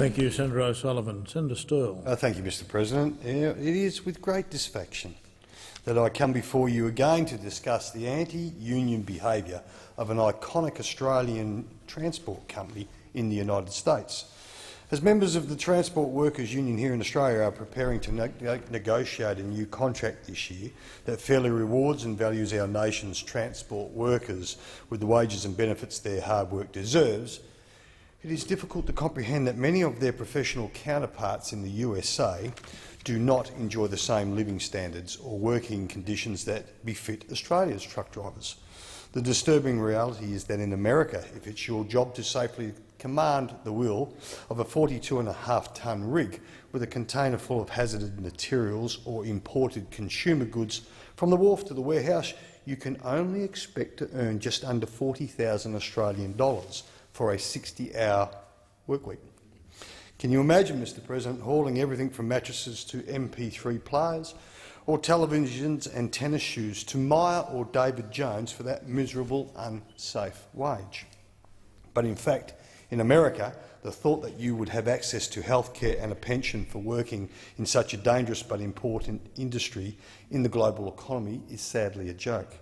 Thank you, Senator O'Sullivan. Senator Sterle. Thank you, Mr President. It is with great dissatisfaction that I come before you again to discuss the anti-union behaviour of an iconic Australian transport company in the United States. As members of the Transport Workers Union here in Australia are preparing to negotiate a new contract this year that fairly rewards and values our nation's transport workers with the wages and benefits their hard work deserves, it is difficult to comprehend that many of their professional counterparts in the USA do not enjoy the same living standards or working conditions that befit Australia's truck drivers. The disturbing reality is that in America, if it's your job to safely command the wheel of a 42.5-tonne rig with a container full of hazardous materials or imported consumer goods from the wharf to the warehouse, you can only expect to earn just under 40,000 Australian dollars for a 60-hour workweek. Can you imagine, Mr President, hauling everything from mattresses to MP3 players or televisions and tennis shoes to Myer or David Jones for that miserable, unsafe wage? But in fact, in America, the thought that you would have access to health care and a pension for working in such a dangerous but important industry in the global economy is sadly a joke.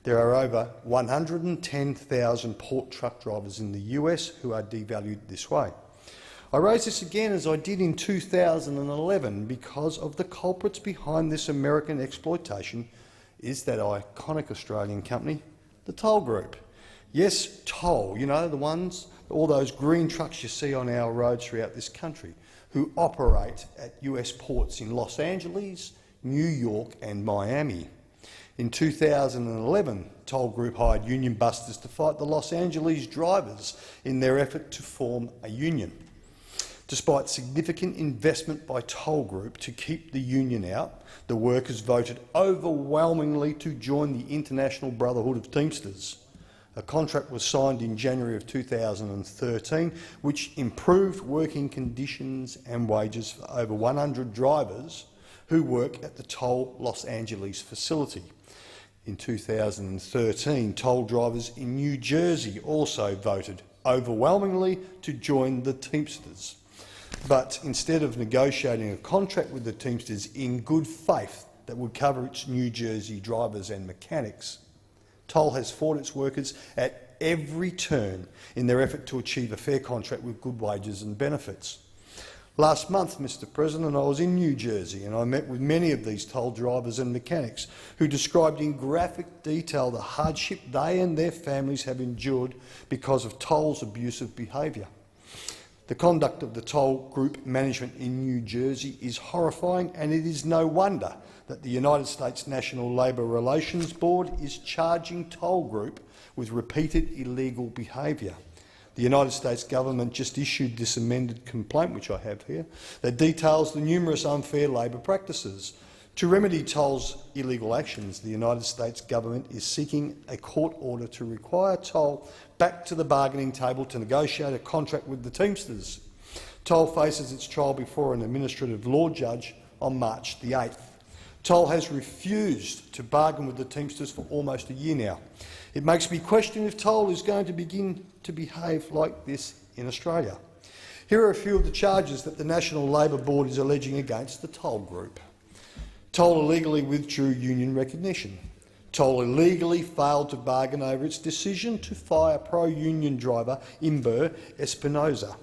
There are over 110,000 port truck drivers in the US who are devalued this way. I raise this again as I did in 2011 because of the culprits behind this American exploitation is that iconic Australian company, the Toll Group. Yes, Toll, you know, the ones, all those green trucks you see on our roads throughout this country, who operate at US ports in Los Angeles, New York and Miami. In 2011, Toll Group hired union busters to fight the Los Angeles drivers in their effort to form a union. Despite significant investment by Toll Group to keep the union out, the workers voted overwhelmingly to join the International Brotherhood of Teamsters. A contract was signed in January of 2013 which improved working conditions and wages for over 100 drivers who work at the Toll Los Angeles facility. In 2013, toll drivers in New Jersey also voted overwhelmingly to join the Teamsters. But instead of negotiating a contract with the Teamsters in good faith that would cover its New Jersey drivers and mechanics, Toll has fought its workers at every turn in their effort to achieve a fair contract with good wages and benefits. Last month, Mr President, I was in New Jersey and I met with many of these toll drivers and mechanics who described in graphic detail the hardship they and their families have endured because of Toll's abusive behaviour. The conduct of the Toll Group management in New Jersey is horrifying, and it is no wonder that the United States National Labour Relations Board is charging Toll Group with repeated illegal behaviour. The United States government just issued this amended complaint, which I have here, that details the numerous unfair labour practices. To remedy Toll's illegal actions, the United States government is seeking a court order to require Toll back to the bargaining table to negotiate a contract with the Teamsters. Toll faces its trial before an administrative law judge on March the 8th. Toll has refused to bargain with the Teamsters for almost a year now. It makes me question if Toll is going to begin to behave like this in Australia. Here are a few of the charges that the National Labour Board is alleging against the Toll Group. Toll illegally withdrew union recognition. Toll illegally failed to bargain over its decision to fire pro-union driver Imber Espinoza.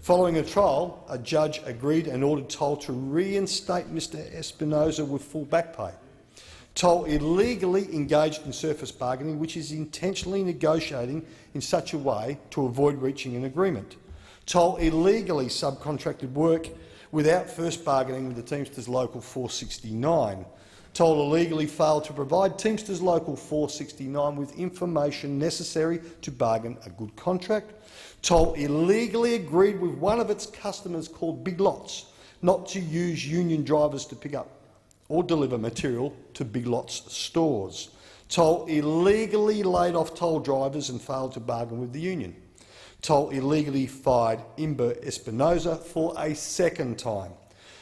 Following a trial, a judge agreed and ordered Toll to reinstate Mr Espinoza with full back pay. Toll illegally engaged in surface bargaining, which is intentionally negotiating in such a way to avoid reaching an agreement. Toll illegally subcontracted work without first bargaining with the Teamsters Local 469. Toll illegally failed to provide Teamsters Local 469 with information necessary to bargain a good contract. Toll illegally agreed with one of its customers called Big Lots not to use union drivers to pick up or deliver material to Big Lots stores. Toll illegally laid off toll drivers and failed to bargain with the union. Toll illegally fired Imber Espinoza for a second time.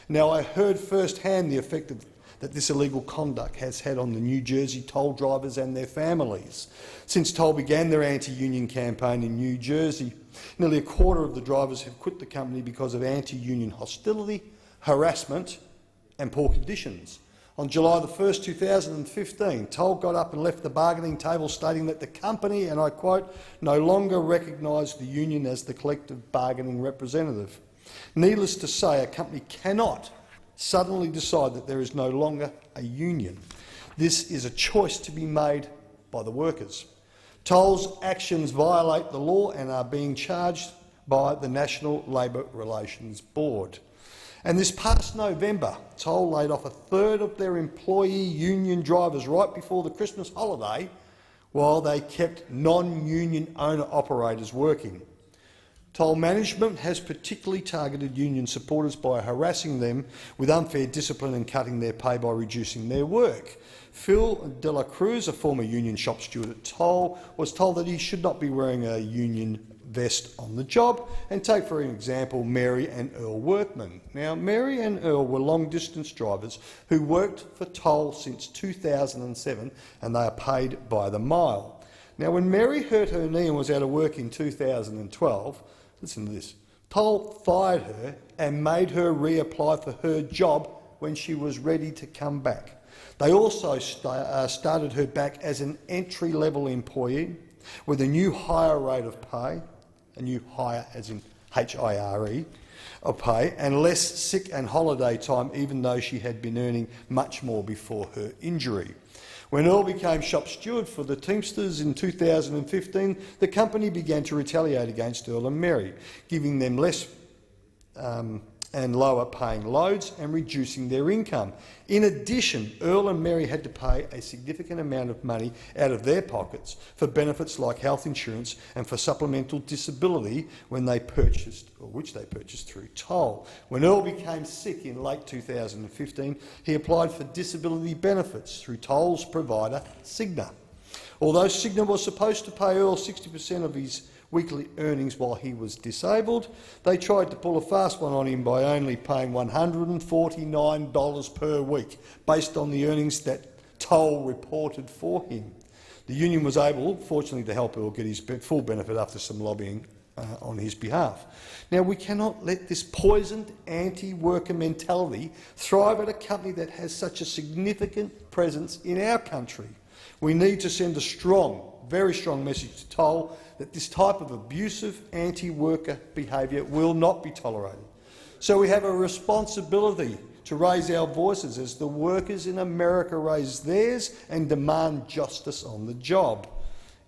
Now, I heard firsthand the effect that this illegal conduct has had on the New Jersey toll drivers and their families. Since Toll began their anti-union campaign in New Jersey, Nearly a quarter of the drivers have quit the company because of anti-union hostility, harassment and poor conditions. On July the 1st, 2015, Toll got up and left the bargaining table stating that the company, and I quote, no longer recognised the union as the collective bargaining representative. Needless to say, a company cannot suddenly decide that there is no longer a union. This is a choice to be made by the workers. Toll's actions violate the law and are being charged by the National Labour Relations Board. And this past November, Toll laid off a third of their employee union drivers right before the Christmas holiday, while they kept non-union owner-operators working. Toll management has particularly targeted union supporters by harassing them with unfair discipline and cutting their pay by reducing their work. Phil de la Cruz, a former union shop steward at Toll, was told that he should not be wearing a union vest on the job. And take for an example Mary and Earl Workman. Now, Mary and Earl were long-distance drivers who worked for Toll since 2007, and they are paid by the mile. Now, when Mary hurt her knee and was out of work in 2012, listen to this, Toll fired her and made her reapply for her job when she was ready to come back. They also started her back as an entry-level employee with a new higher rate of pay, a new higher as in HIRE, of pay, and less sick and holiday time, even though she had been earning much more before her injury. When Earl became shop steward for the Teamsters in 2015, the company began to retaliate against Earl and Mary, giving them less and lower paying loads and reducing their income. In addition, Earl and Mary had to pay a significant amount of money out of their pockets for benefits like health insurance and for supplemental disability when they purchased, or which they purchased through Toll. When Earl became sick in late 2015, he applied for disability benefits through Toll's provider, Cigna. Although Cigna was supposed to pay Earl 60% of his weekly earnings while he was disabled, they tried to pull a fast one on him by only paying $149 per week, based on the earnings that Toll reported for him. The union was able, fortunately, to help Earl get his full benefit after some lobbying on his behalf. Now, we cannot let this poisoned anti-worker mentality thrive at a company that has such a significant presence in our country. We need to send a strong, very strong message to Toll that this type of abusive anti-worker behaviour will not be tolerated. So we have a responsibility to raise our voices as the workers in America raise theirs and demand justice on the job.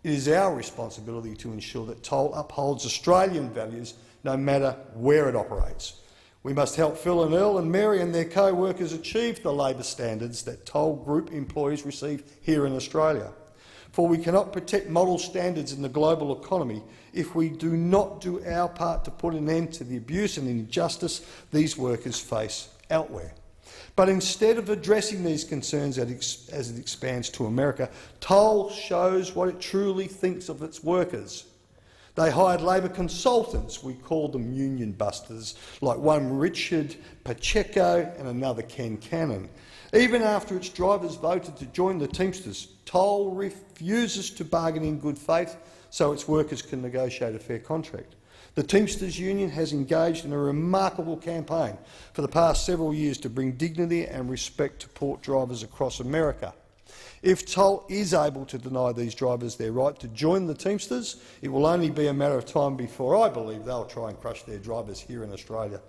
It is our responsibility to ensure that Toll upholds Australian values no matter where it operates. We must help Phil and Earl and Mary and their co-workers achieve the labour standards that Toll Group employees receive here in Australia. For we cannot protect model standards in the global economy if we do not do our part to put an end to the abuse and injustice these workers face elsewhere. But instead of addressing these concerns as it expands to America, Toll shows what it truly thinks of its workers. They hired labour consultants, we call them union busters, like one Richard Pacheco and another Ken Cannon. Even after its drivers voted to join the Teamsters, Toll refuses to bargain in good faith so its workers can negotiate a fair contract. The Teamsters Union has engaged in a remarkable campaign for the past several years to bring dignity and respect to port drivers across America. If Toll is able to deny these drivers their right to join the Teamsters, it will only be a matter of time before I believe they'll try and crush their drivers here in Australia.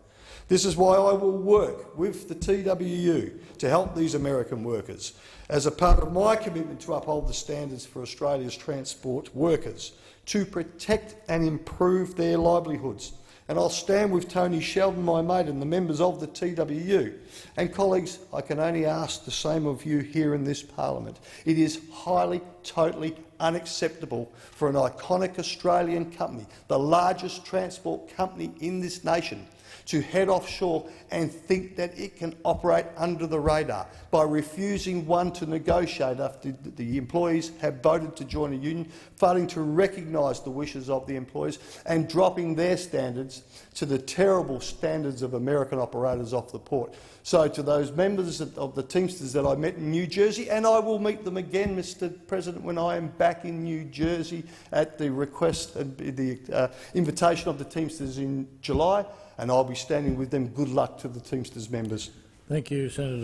This is why I will work with the TWU to help these American workers as a part of my commitment to uphold the standards for Australia's transport workers, to protect and improve their livelihoods. And I'll stand with Tony Sheldon, my mate, and the members of the TWU. And colleagues, I can only ask the same of you here in this parliament. It is highly, totally unacceptable for an iconic Australian company, the largest transport company in this nation, to head offshore and think that it can operate under the radar by refusing to negotiate after the employees have voted to join a union, failing to recognise the wishes of the employees and dropping their standards to the terrible standards of American operators off the port. So to those members of the Teamsters that I met in New Jersey, and I will meet them again, Mr President, when I am back back in New Jersey at the request and the invitation of the Teamsters in July, and I'll be standing with them. Good luck to the Teamsters members. Thank you, Senator